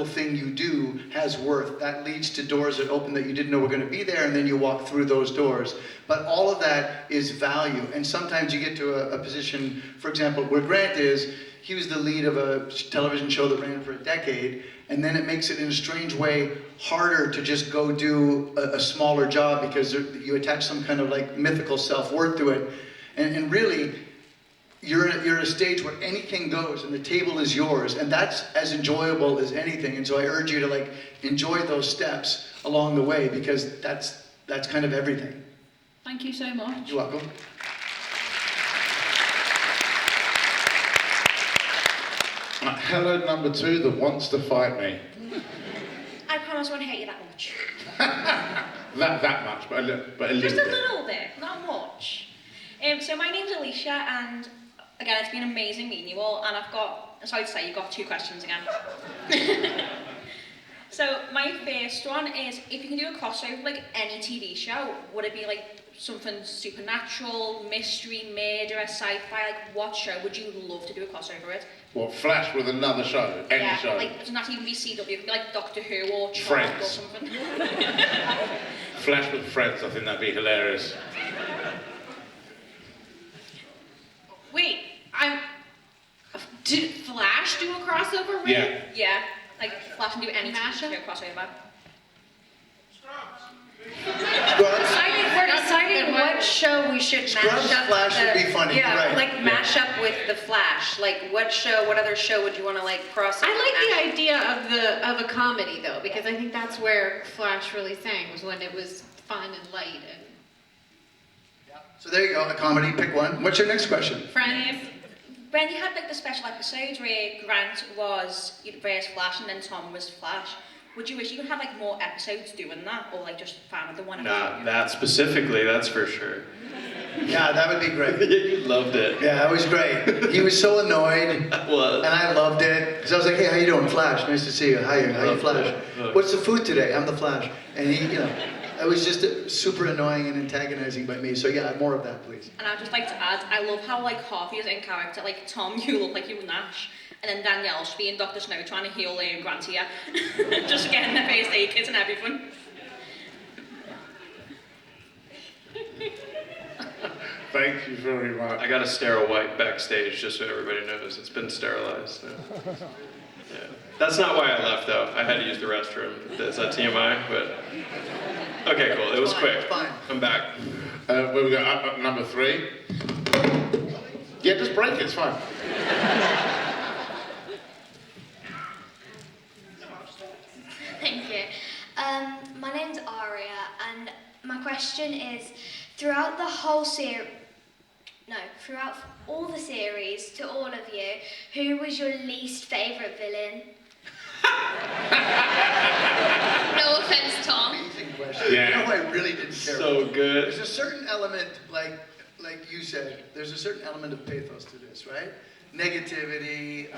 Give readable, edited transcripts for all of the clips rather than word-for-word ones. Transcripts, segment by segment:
thing you do has worth. That leads to doors that open that you didn't know were going to be there, and then you walk through those doors. But all of that is value. And sometimes you get to a position, for example, where Grant is, he was the lead of a television show that ran for a decade, and then it makes it in a strange way harder to just go do a smaller job because you attach some kind of like mythical self-worth to it. And really, you're at a stage where anything goes and the table is yours, and that's as enjoyable as anything. And so I urge you to like enjoy those steps along the way, because that's kind of everything. Thank you so much. You're welcome. Hello, number 2 that wants to fight me. I promise I won't hate you that much. That much, but a little bit. Just a little bit, not much. So my name's Alicia, and again, it's been amazing meeting you all, and I've got, sorry to say, you've got 2 questions again. So my first one is, if you can do a crossover like any TV show, would it be like something supernatural, mystery, murder, sci-fi? Like, what show would you love to do a crossover with? What, Flash with another show? Any show? Like, it doesn't have to even be CW, it could be like Doctor Who or Charmed Friends. or something. Flash with Friends, I think that'd be hilarious. Wait, did Flash do a crossover with? Yeah. Yeah, like Flash can do any TV Mashup? show crossover. We're deciding what show we should Scrubs mash up. Flash would be funny, Yeah, right. like mash up with the Flash. Like what other show would you want to like cross? I like the idea of a comedy though, because I think that's where Flash really sang, was when it was fun and light and So there you go, a comedy, pick one. What's your next question? Friends. When you had like the special episodes where Grant was versus Flash and then Tom was Flash, would you wish you could have like more episodes doing that, or like just fan of the one episode? Not that specifically, that's for sure. Yeah, that would be great. You loved it. Yeah, it was great. He was so annoyed, Well, and I loved it. Because I was like, hey, how you doing, Flash? Nice to see you. How you, Flash? What's the food today? I'm the Flash. And he, it was just super annoying and antagonizing by me. So yeah, more of that, please. And I'd just like to add, I love how like half he is in character. Like Tom, you look like you were Nash, and then Danielle's being Dr. Snow trying to heal Grant here, just getting the first aid kit and everything. Thank you very much. I got a sterile wipe backstage, just so everybody knows. It's been sterilized now. Yeah. That's not why I left, though. I had to use the restroom. Is that TMI? But okay, cool. It was quick. Fine. I'm back. Where we go? Up number 3. Yeah, just break it. It's fine. Thank you. My name's Aria, and my question is, throughout all the series, to all of you, who was your least favourite villain? No offence, Tom. Amazing question. Yeah. You know, I really didn't care. So good. There's a certain element, like you said, there's a certain element of pathos to this, right? Negativity,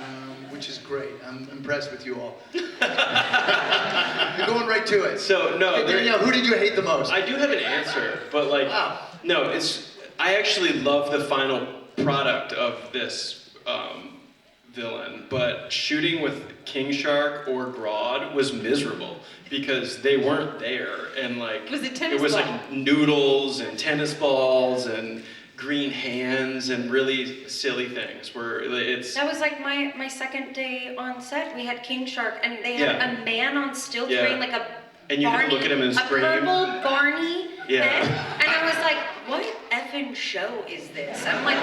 which is great. I'm impressed with you all. You're going right to it. So, no. Okay, Danielle, who did you hate the most? I do have an answer, but like, Wow. no, I actually love the final product of this villain, but shooting with King Shark or Grodd was miserable because they weren't there, and like Was it tennis it was ball? like noodles and tennis balls and green hands and really silly things. Where it's That was like my second day on set. We had King Shark, and they had Yeah. a man on stilts Yeah. wearing like a And you could look at him and scream. a purple Barney Yeah. head, and I was like, "What effing show is this?" I'm like,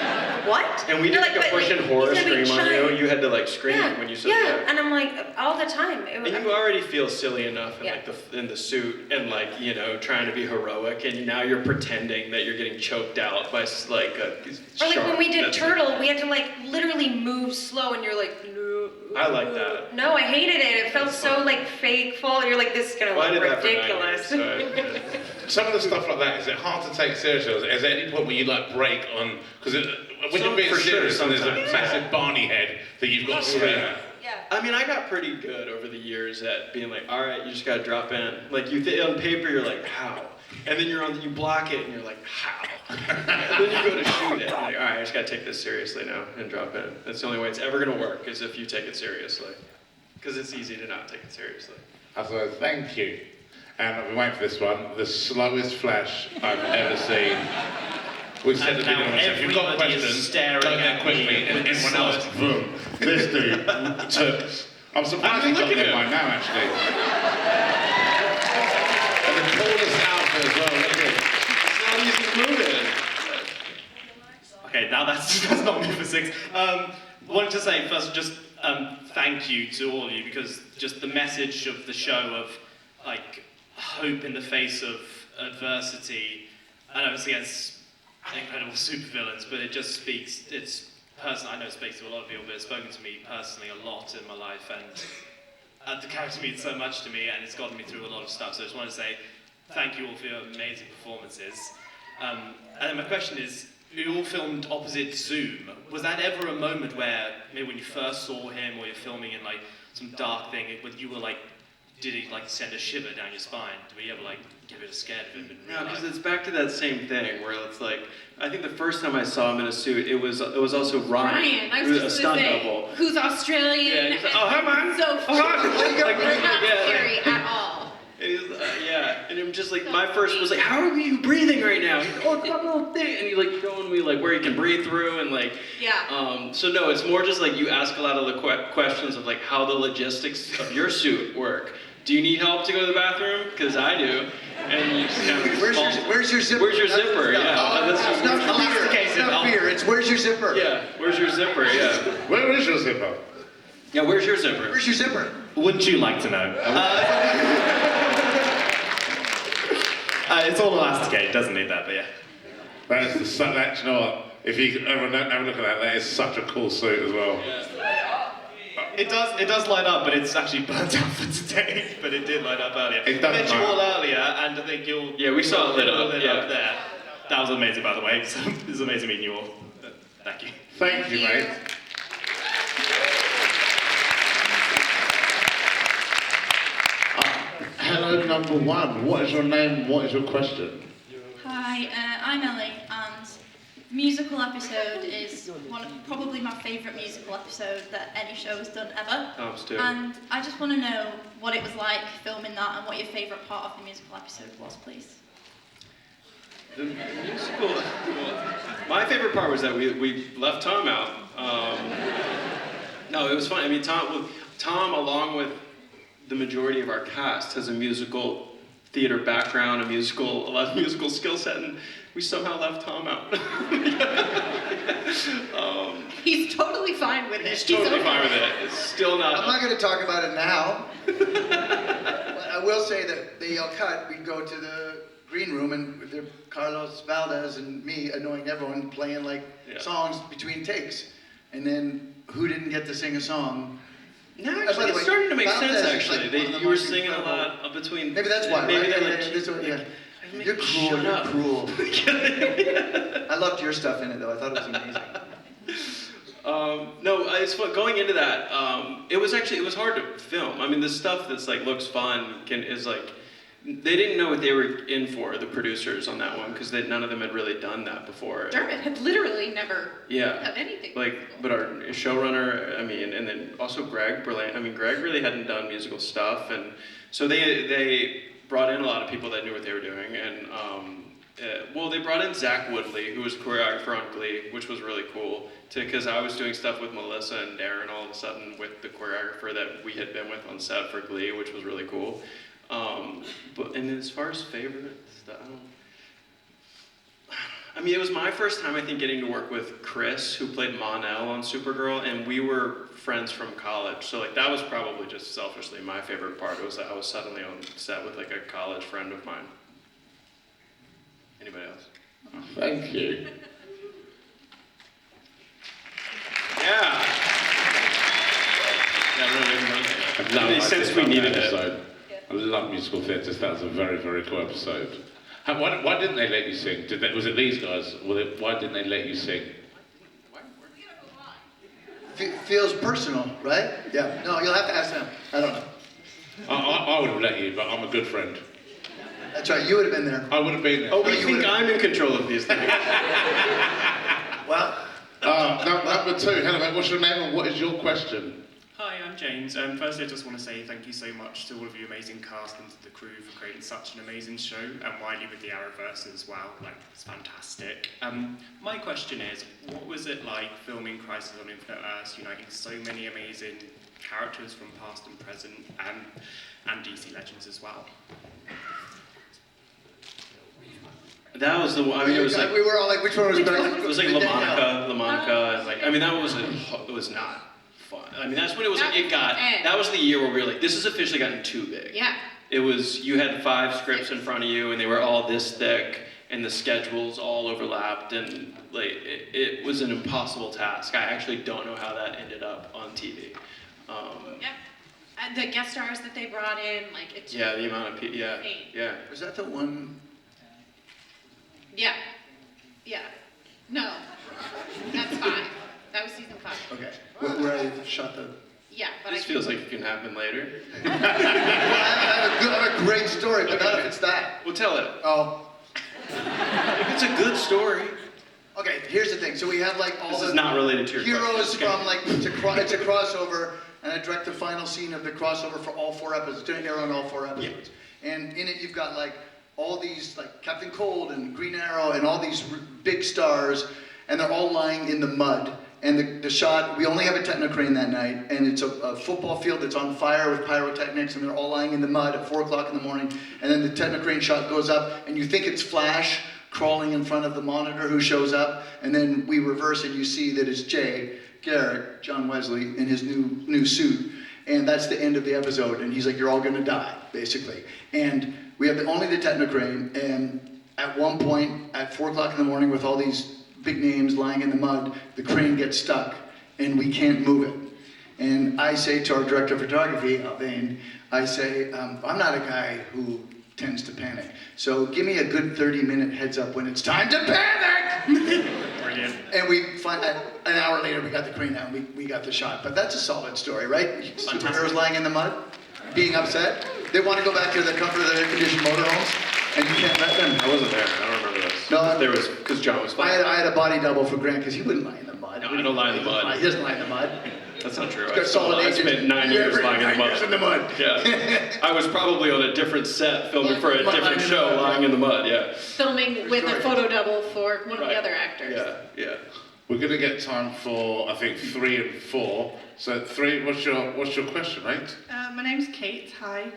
"What?" and we did They're like a "But, push and horror he's gonna be scream on you. giant." You had to like scream Yeah, when you said yeah, that. and I'm like, all the time. And you already feel silly enough in Yeah. like in the suit and like trying to be heroic, and now you're pretending that you're getting choked out by like a Or like shark. when we did That's- Turtle, we had to like literally move slow, and you're like, no. I like that. No, I hated it. It felt That's so fun. like fake full. You're like, this is gonna Well, I look did that for 9 ridiculous. years, so Some of the stuff like that, is it hard to take seriously? Is there any point where you like break on, because when you're being for sure, serious and there's a sometimes. massive Barney head that you've got to scream at? Yeah. I mean, I got pretty good over the years at being like, all right, you just gotta drop in. Like on paper, you're like, how? And then you block it, and you're like, how? And then you go to shoot it, and like, all right, I just gotta take this seriously now and drop in. That's the only way it's ever gonna work, is if you take it seriously. because it's easy to not take it seriously. I thought, thank you. And I've been waiting for this one. The slowest flash I've ever seen. We said at the And beginning, now if you've got everybody is questions, staring go at there quickly, me and with everyone slow- else, boom. This dude took. I'm surprised he got look at there him. by now, actually. And the tallest outfit as well, look at it. It's not even included. Okay, now that's not me for 6. Wanted to say first, just thank you to all of you, because just the message of the show of like hope in the face of adversity, and obviously as incredible supervillains, but it just speaks. It's personal. I know it speaks to a lot of people, but it's spoken to me personally a lot in my life, and the character means so much to me, and it's gotten me through a lot of stuff. So I just want to say thank you all for your amazing performances. And then my question is, you all filmed opposite Zoom. Was that ever a moment where, maybe when you first saw him, or you're filming in like some dark thing, when you were like, did he like send a shiver down your spine? Were you ever like get a bit scared of him in real No, life? because it's back to that same thing where it's like, I think the first time I saw him in a suit, it was also Ryan, I who was a just stunt gonna say, double. who's Australian. Yeah, he's like, oh, hi, man. So Oh, hi. like, not Yeah. scary at all. And he's, yeah, and I'm just like, my first was like, how are you breathing right now? He's like, oh, it's that little thing. And he like showing me like where you can breathe through and like, Yeah. so no, it's more just like you ask a lot of the questions of like how the logistics of your suit work. Do you need help to go to the bathroom? Because I do. And you just kind of Where's your zipper? Where's your zipper? No, Yeah. it's That's not fear. case It's not fear. It's where's your zipper? yeah. Where's your zipper? Yeah. Where is your zipper? Yeah. Where's your zipper? Where's your zipper? Wouldn't you like to know? It's all elasticate, doesn't need that, but yeah. That is the sun. That, you know what? If you ever have a look at that, that is such a cool suit as well. It does light up, but it's actually burnt out for today. But it did light up earlier. It does I met you light all up. earlier, and I think you'll. Yeah, we saw it lit up, Lit yeah. up there. That was amazing, by the way. So it was amazing meeting you all. Thank you. Thank you, mate. Hello, number one. What is your name? What is your question? Hi, I'm Ellie, and the musical episode is probably my favourite musical episode that any show has done ever. Tom's too. And I just want to know what it was like filming that and what your favourite part of the musical episode was, please. The musical. My favorite part was that we left Tom out. No, it was fun. I mean, Tom, along with the majority of our cast, has a musical theater background, a lot of musical skill set, and we somehow left Tom out. He's totally fine with it. He's totally fine with it. It's still not. I'm not going to talk about it now. But I will say that the yell cut, we'd go to the green room and there Carlos Valdez and me annoying everyone playing like Yeah. songs between takes. And then who didn't get to sing a song? No, by actually, the it's way, starting to make Valdez sense. is Actually, like one of the you were most singing incredible- a lot between. Maybe that's why, Maybe right? they're Yeah, like, yeah, this one, yeah. Make You're it cruel, shut you're up. cruel. I loved your stuff in it though, I thought it was amazing. No, it's fun. Going into that, it was hard to film. I mean, the stuff that's like looks fun is like, they didn't know what they were in for, the producers on that one, because none of them had really done that before. Dermot had literally never Yeah. done anything. Like, but our showrunner, I mean, and then also Greg Berlant. I mean, Greg really hadn't done musical stuff, and so they brought in a lot of people that knew what they were doing, and they brought in Zach Woodley, who was choreographer on Glee, which was really cool, because I was doing stuff with Melissa and Darren all of a sudden with the choreographer that we had been with on set for Glee, which was really cool. And as far as favorite stuff, I mean, it was my first time, I think, getting to work with Chris, who played Mon-El on Supergirl, and we were friends from college. So, like, that was probably just selfishly my favorite part. It was that I was suddenly on set with, like, a college friend of mine. Anybody else? Thank you. Yeah. I love Since that we needed it. episode. I love musical theatres. That was a very, very cool episode. Why didn't they let you sing? Was it these guys? Why didn't they let you sing? Feels personal, right? Yeah. No, you'll have to ask them. I don't know. I would have let you, but I'm a good friend. That's right, you would have been there. I would have been there. Oh, we you think would've- I'm in control of these things. Well, Number two. Hello, mate. What's your name and what is your question? Hi, I'm I'm James. Firstly, I just want to say thank you so much to all of you amazing cast and to the crew for creating such an amazing show, and Wiley with the Arrowverse as well. Like, it's fantastic. My question is, what was it like filming Crisis on Infinite Earths, uniting so many amazing characters from past and present, and DC Legends as well? That was the one. I mean, it was like we were all like, which one was better? it was like LaMonica, and like I mean, it was not fun. I mean, that's when it was. It got. That was the year where we were like, this has officially gotten too big. Yeah. It was. You had 5 scripts in front of you, and they were all this thick, and the schedules all overlapped, and like it was an impossible task. I actually don't know how that ended up on TV. Yep. And the guest stars that they brought in, like it's Yeah, the amount of people. Yeah, insane. yeah. Was that the one? Yeah. Yeah. No. That's 5. That was season 5. Okay. Where I shot the. Yeah, but This feels like it can happen later. I have a great story, but not if it's that. Well, tell it. Oh. If it's a good story. Okay, here's the thing. So we have like all This the is not related to your heroes question. from like it's a crossover, and I direct the final scene of the crossover for all 4 episodes. It's going to air on all 4 episodes. And in it, you've got like all these like Captain Cold and Green Arrow and all these big stars, and they're all lying in the mud. And the shot, we only have a Technocrane that night, and it's a football field that's on fire with pyrotechnics, and they're all lying in the mud at 4 o'clock in the morning. And then the Technocrane shot goes up, and you think it's Flash crawling in front of the monitor who shows up, and then we reverse, and you see that it's Jay Garrick, John Wesley, in his new suit. And that's the end of the episode, and he's like, you're all gonna die, basically. And we have only the Technocrane, and at one point, at 4 o'clock in the morning, with all these big names lying in the mud, the crane gets stuck, and we can't move it. And I say to our director of photography, Alvain, I say, I'm not a guy who tends to panic, so give me a good 30-minute heads up when it's time to panic! Brilliant. And we find that an hour later, we got the crane out, and we got the shot. But that's a solid story, right? Superheroes lying in the mud, being upset. They want to go back to the comfort of their air-conditioned motorhomes, and you can't let them. I wasn't there. I don't remember this. No, There was, because John was I fine. had a body double for Grant, because he wouldn't lie in the mud. No, I don't lie in the mud. He doesn't lie in the mud. That's not true. He's got solid I agent. spent 9 years lying in the mud. 9 years in the mud. Yeah. I was probably on a different set filming for a Lying in different the show, mud. lying in the mud, yeah. Filming with a photo double for one of the other actors. Yeah, yeah. We're going to get time for, I think, 3 and 4. So 3, what's your question, right? My name's Kate, hi.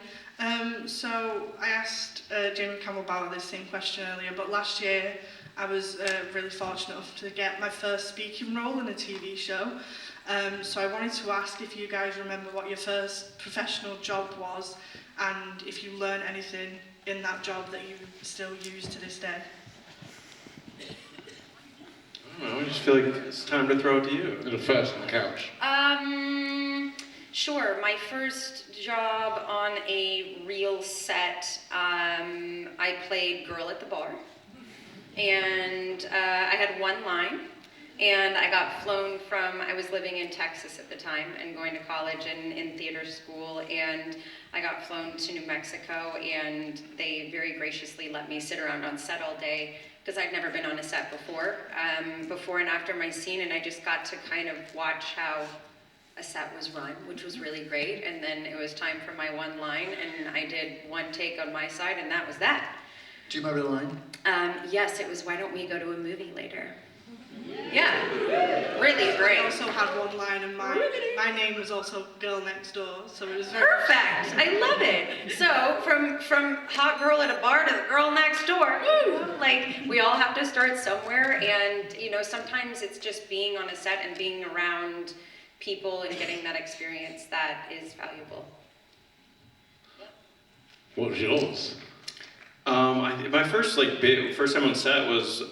So I asked Jamie Campbell Bauer this same question earlier, but last year I was really fortunate enough to get my first speaking role in a TV show. So I wanted to ask if you guys remember what your first professional job was, and if you learned anything in that job that you still use to this day. I don't know, I just feel like it's time to throw it to you. The first on the couch. Sure. My first job on a real set, I played girl at the bar, and I had one line, and I got flown from, I was living in Texas at the time and going to college and in theater school, and I got flown to New Mexico, and they very graciously let me sit around on set all day because I'd never been on a set before and after my scene, and I just got to kind of watch how a set was run, which was really great. And then it was time for my one line, and I did one take on my side, and that was that. Do you remember the line? Yes, it was, why don't we go to a movie later? Yeah, really I great. also had one line, and my name was also Girl Next Door, so it was very... Perfect, I love it. So from hot girl at a bar to the girl next door, woo! Like, we all have to start somewhere, and you know, sometimes it's just being on a set and being around people and getting that experience that is valuable. What was yours? My first first time on set was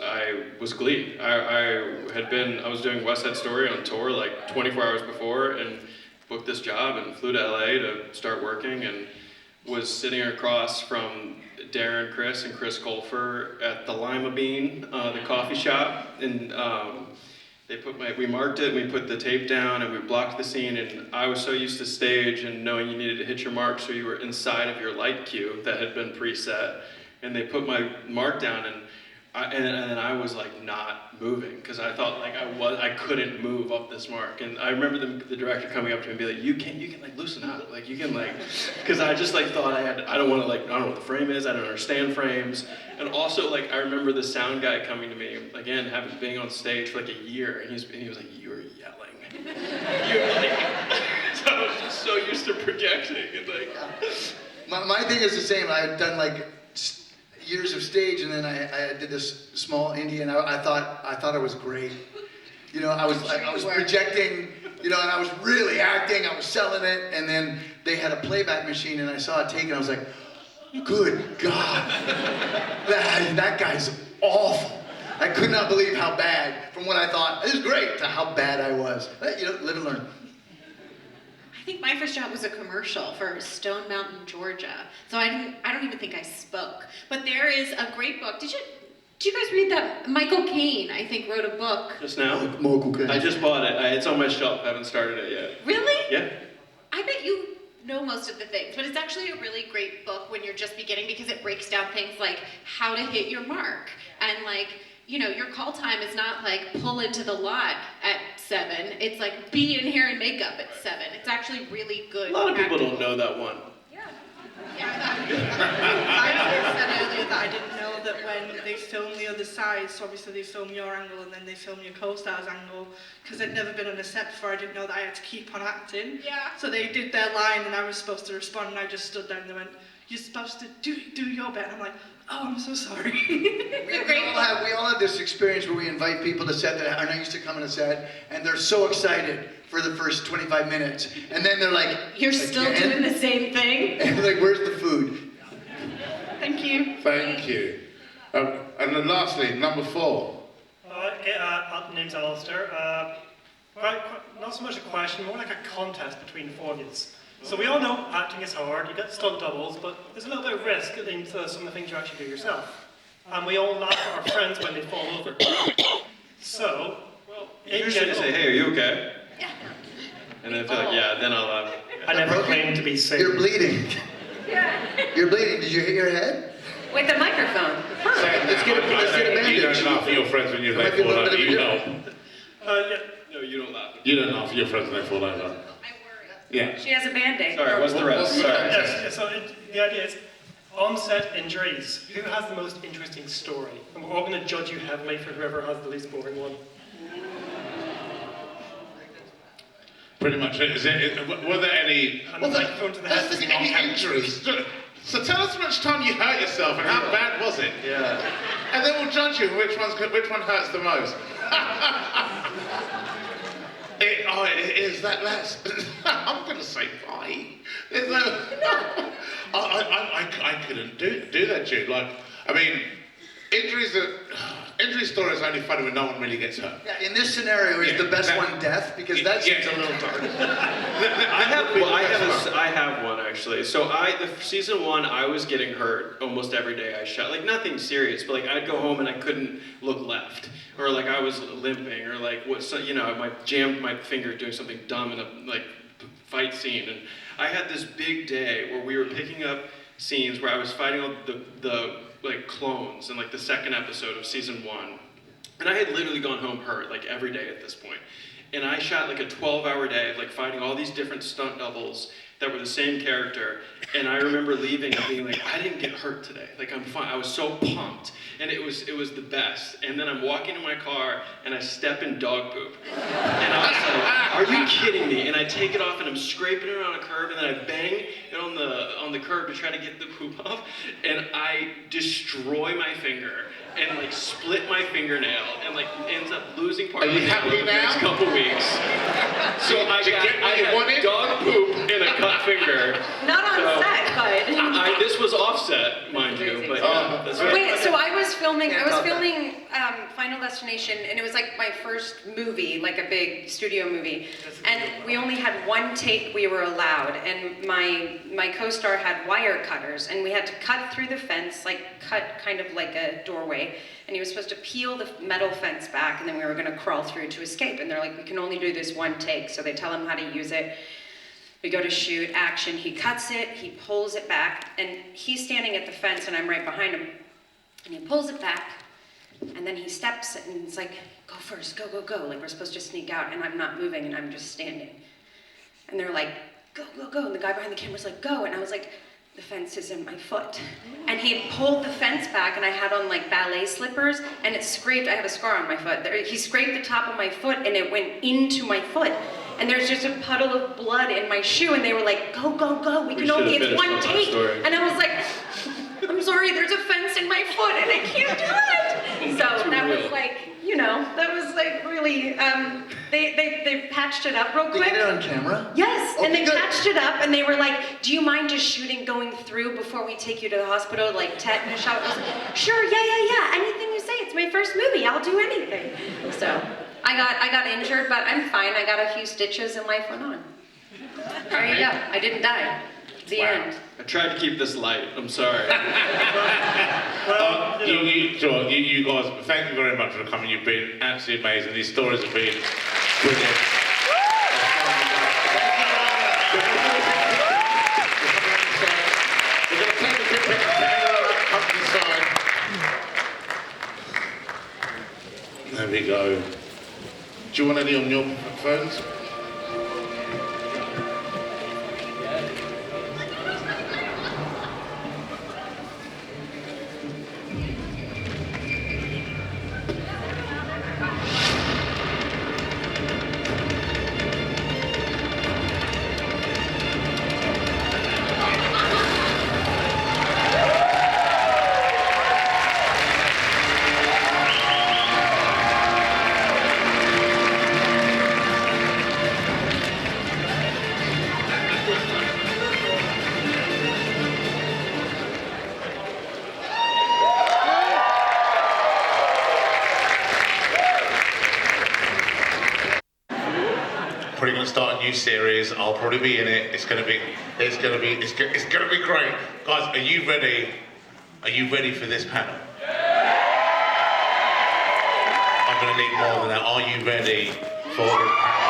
Glee. I was doing West Side Story on tour like 24 hours before and booked this job and flew to LA to start working and was sitting across from Darren Criss and Chris Colfer at the Lima Bean, the coffee shop, and we marked it and we put the tape down and we blocked the scene, and I was so used to stage and knowing you needed to hit your mark so you were inside of your light cue that had been preset, and they put my mark down, and and then I was like not moving because I thought like I couldn't move up this mark. And I remember the director coming up to me and be like, you can like loosen up, like you can like, because I just like thought I don't want to like, I don't know what the frame is, I don't understand frames. And also like I remember the sound guy coming to me again, having been on stage for like a year, and he was like, you were yelling. You're like, so I was just so used to projecting and like. My thing is the same. I had done like years of stage, and then I did this small indie, and I thought I was great. You know, I was projecting, you know, and I was really acting. I was selling it, and then they had a playback machine, and I saw it take, and I was like, good God, that guy's awful. I could not believe how bad, from what I thought, it was great, to how bad I was. But, you know, live and learn. I think my first job was a commercial for Stone Mountain, Georgia. So I don't even think I spoke. But there is a great book. Did you guys read that? Michael Caine, I think, wrote a book. Just now? Michael Caine. I just bought it. It's on my shelf. I haven't started it yet. Really? Yeah. I bet you know most of the things, but it's actually a really great book when you're just beginning because it breaks down things like how to hit your mark and like, you know, your call time is not like pull into the lot at 7. It's like be in hair and makeup at 7. It's actually really good. A lot of people acting. don't know that one. I said earlier that I didn't know that when they film the other side, so obviously they film your angle and then they film your co-star's angle, because I'd never been on a set before, I didn't know that I had to keep on acting. Yeah. So they did their line and I was supposed to respond, and I just stood there and they went, you're supposed to do your bit. And I'm like, oh, I'm so sorry. We all have this experience where we invite people to set that are not used to coming to set, and they're so excited for the first 25 minutes, and then they're like, You're still doing the same thing? and they're like, where's the food? Thank you. Thank you. And then lastly, number 4. My name's Alistair. Not so much a question, more like a contest between the four of you. So we all know acting is hard, you get stunt doubles, but there's a little bit of risk in some of the things you actually do yourself. And we all laugh at our friends when they fall over. So, You usually say, hey, are you okay? Yeah. And then if they're like, yeah, then I'll laugh. I never claimed to be safe. You're bleeding. You're bleeding. Did you hit your head? With a microphone. Let's get a bandage. You don't laugh at your friends when they fall over. You help. Yeah. No, you don't laugh. You don't laugh at your friends when they fall over. Yeah. She has a Band-Aid. Sorry, what's the rest? Sorry. Yes, so the idea is, on-set injuries, who has the most interesting story? And we're all going to judge you heavily for whoever has the least boring one. Pretty much. Were there any... And the microphone to the head is not any counted. injuries? So tell us how much time you hurt yourself and how bad was it? Yeah. And then we'll judge you which one hurts the most. It is that less. I'm going to say 5. There's no... I couldn't do that, Jude. Like, I mean, injury stories are only funny when no one really gets hurt. Yeah, in this scenario, is the best one death? Because that seems a little dark. I have one actually. So the season 1, I was getting hurt almost every day I shot. Like nothing serious, but like I'd go home and I couldn't look left, or like I was limping, or like I jammed my finger doing something dumb in a like fight scene. And I had this big day where we were picking up scenes where I was fighting all the like clones in like the 2nd episode of season 1. And I had literally gone home hurt like every day at this point. And I shot like a 12-hour day of like fighting all these different stunt doubles that were the same character. And I remember leaving and being like, I didn't get hurt today. Like I'm fine. I was so pumped. And it was the best. And then I'm walking to my car and I step in dog poop. And I was like, are you kidding me? And I take it off and I'm scraping it on a curb, and then I bang it on the curb to try to get the poop off. And I destroy my finger and like split my fingernail and like ends up losing part of the nail in the next couple weeks. So I had dog poop and a cut finger. Not on set, but... This was offset, mind you, but yeah, that's right. Wait, so I was filming Final Destination, and it was like my first movie, like a big studio movie. And we only had one take we were allowed, and my co-star had wire cutters, and we had to cut through the fence, like cut kind of like a doorway, and he was supposed to peel the metal fence back, and then we were gonna crawl through to escape. And they're like, we can only do this one take, so they tell him how to use it. We go to shoot, action, he cuts it, he pulls it back, and he's standing at the fence and I'm right behind him. And he pulls it back, And then he steps and he's like, go first, go, go, go. Like we're supposed to sneak out and I'm not moving and I'm just standing. And they're like, go, go, go. And the guy behind the camera's like, go. And I was like, the fence is in my foot. And he pulled the fence back and I had on like ballet slippers and it scraped, I have a scar on my foot. He scraped the top of my foot and it went into my foot. And there's just a puddle of blood in my shoe and they were like, go, go, go. We can only, it's one take. And I was like, I'm sorry, there's a fence in my foot and I can't do it. So that was like, you know, that was like really, they patched it up real quick. They get it on camera? Yes, Okay, and they good. patched it up and they were like, do you mind just shooting going through before we take you to the hospital, like tetanus shot? I was like, sure, yeah, anything you say, it's my first movie, I'll do anything. So, I got injured, but I'm fine, I got a few stitches and life went on. There you go, I didn't die. The end. I tried to keep this light. I'm sorry. Well, You guys, thank you very much for coming. You've been absolutely amazing. These stories have been brilliant. We're going to take a quick picture. Come to the side. There we go. Do you want any on your phones? Probably going to start a new series. I'll probably be in it. It's going to be great. Guys, are you ready? Are you ready for this panel? I'm going to need more than that. Are you ready for this panel?